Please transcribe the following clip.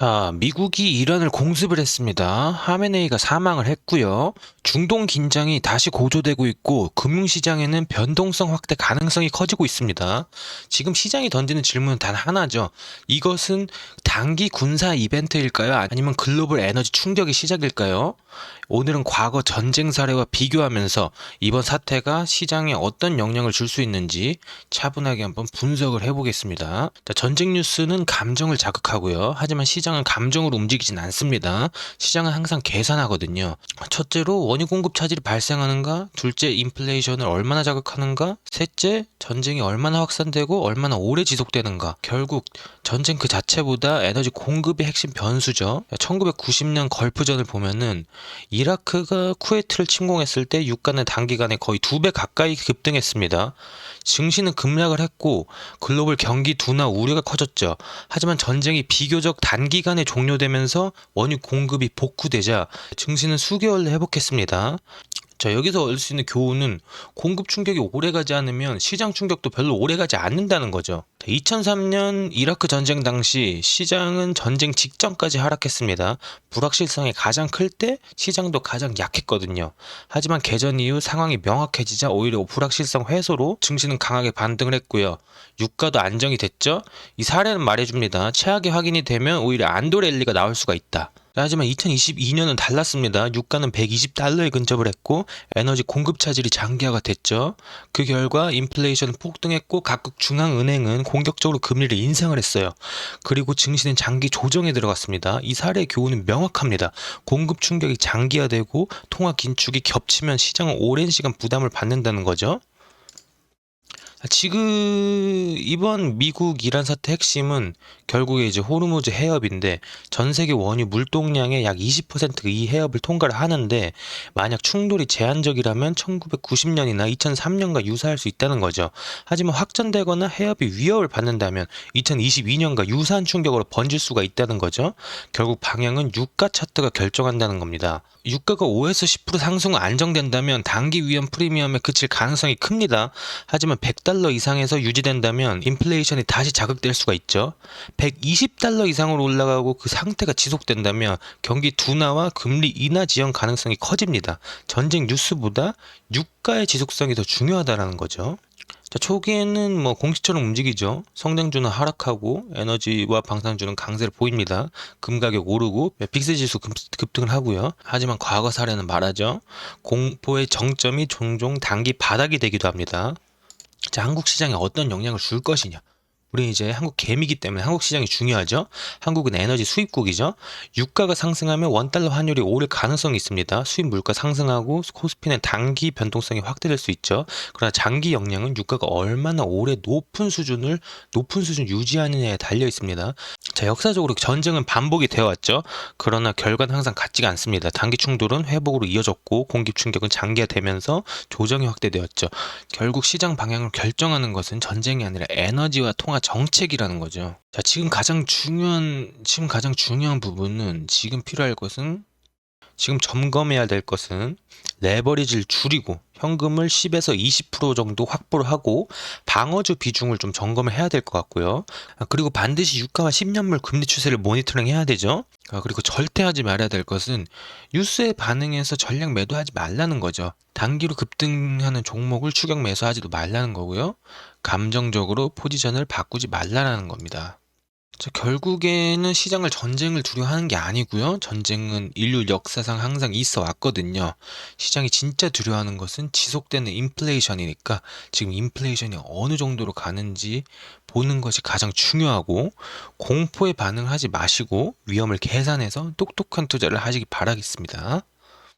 자, 미국이 이란을 공습을 했습니다. 하메네이가 사망을 했고요. 중동 긴장이 다시 고조되고 있고 금융시장에는 변동성 확대 가능성이 커지고 있습니다. 지금 시장이 던지는 질문은 단 하나죠. 이것은 단기 군사 이벤트일까요? 아니면 글로벌 에너지 충격의 시작일까요? 오늘은 과거 전쟁 사례와 비교하면서 이번 사태가 시장에 어떤 영향을 줄 수 있는지 차분하게 한번 분석을 해보겠습니다. 자, 전쟁 뉴스는 감정을 자극하고요. 하지만 시장은 감정으로 움직이진 않습니다. 시장은 항상 계산하거든요. 첫째로 원유 공급 차질이 발생하는가? 둘째, 인플레이션을 얼마나 자극하는가? 셋째, 전쟁이 얼마나 확산되고 얼마나 오래 지속되는가? 결국 전쟁 그 자체보다 에너지 공급이 핵심 변수죠. 1990년 걸프전을 보면은 이라크가 쿠웨이트를 침공했을 때 유가는 단기간에 거의 2배 가까이 급등했습니다. 증시는 급락을 했고 글로벌 경기 둔화 우려가 커졌죠. 하지만 전쟁이 비교적 단기간에 종료되면서 원유 공급이 복구되자 증시는 수개월 내에 회복했습니다. 자, 여기서 얻을 수 있는 교훈은 공급 충격이 오래가지 않으면 시장 충격도 별로 오래가지 않는다는 거죠. 2003년 이라크 전쟁 당시 시장은 전쟁 직전까지 하락했습니다. 불확실성이 가장 클 때 시장도 가장 약했거든요. 하지만 개전 이후 상황이 명확해지자 오히려 불확실성 해소로 증시는 강하게 반등을 했고요. 유가도 안정이 됐죠. 이 사례는 말해줍니다. 최악이 확인이 되면 오히려 안도 랠리가 나올 수가 있다. 하지만 2022년은 달랐습니다. 유가는 120달러에 근접을 했고 에너지 공급 차질이 장기화가 됐죠. 그 결과 인플레이션은 폭등했고 각국 중앙은행은 공격적으로 금리를 인상을 했어요. 그리고 증시는 장기 조정에 들어갔습니다. 이 사례의 교훈은 명확합니다. 공급 충격이 장기화되고 통화 긴축이 겹치면 시장은 오랜 시간 부담을 받는다는 거죠. 지금 이번 미국 이란 사태 핵심은 결국에 이제 호르무즈 해협인데 전 세계 원유 물동량의 약 20%가 이 해협을 통과를 하는데 만약 충돌이 제한적이라면 1990년이나 2003년과 유사할 수 있다는 거죠. 하지만 확전되거나 해협이 위협을 받는다면 2022년과 유사한 충격으로 번질 수가 있다는 거죠. 결국 방향은 유가 차트가 결정한다는 겁니다. 유가가 5에서 10% 상승 안정된다면 단기 위험 프리미엄에 그칠 가능성이 큽니다. 하지만 100달러 이상에서 유지된다면 인플레이션이 다시 자극될 수가 있죠. 120달러 이상으로 올라가고 그 상태가 지속된다면 경기 둔화와 금리 인하 지연 가능성이 커집니다. 전쟁 뉴스보다 유가의 지속성이 더 중요하다는 거죠. 자, 초기에는 공시처럼 움직이죠. 성장주는 하락하고 에너지와 방산주는 강세를 보입니다. 금 가격 오르고 빅스 지수 급등을 하고요. 하지만 과거 사례는 말하죠. 공포의 정점이 종종 단기 바닥이 되기도 합니다. 자, 한국 시장에 어떤 영향을 줄 것이냐? 우리 이제 한국 개미기 때문에 한국 시장이 중요하죠. 한국은 에너지 수입국이죠. 유가가 상승하면 원달러 환율이 오를 가능성이 있습니다. 수입 물가 상승하고 코스피는 단기 변동성이 확대될 수 있죠. 그러나 장기 영향은 유가가 얼마나 오래 높은 수준 유지하느냐에 달려 있습니다. 자, 역사적으로 전쟁은 반복이 되어 왔죠. 그러나 결과는 항상 같지가 않습니다. 단기 충돌은 회복으로 이어졌고 공급 충격은 장기화되면서 조정이 확대되었죠. 결국 시장 방향을 결정하는 것은 전쟁이 아니라 에너지와 통화 정책이라는 거죠. 자, 지금 가장 중요한 부분은 지금 점검해야 될 것은 레버리지를 줄이고 현금을 10에서 20% 정도 확보를 하고 방어주 비중을 좀 점검을 해야 될 것 같고요. 그리고 반드시 유가와 10년물 금리 추세를 모니터링 해야 되죠. 그리고 절대 하지 말아야 될 것은 뉴스에 반응해서 전략 매도하지 말라는 거죠. 단기로 급등하는 종목을 추격 매수하지도 말라는 거고요. 감정적으로 포지션을 바꾸지 말라는 겁니다. 자, 결국에는 시장을 전쟁을 두려워하는 게 아니고요. 전쟁은 인류 역사상 항상 있어 왔거든요. 시장이 진짜 두려워하는 것은 지속되는 인플레이션이니까 지금 인플레이션이 어느 정도로 가는지 보는 것이 가장 중요하고 공포에 반응하지 마시고 위험을 계산해서 똑똑한 투자를 하시기 바라겠습니다.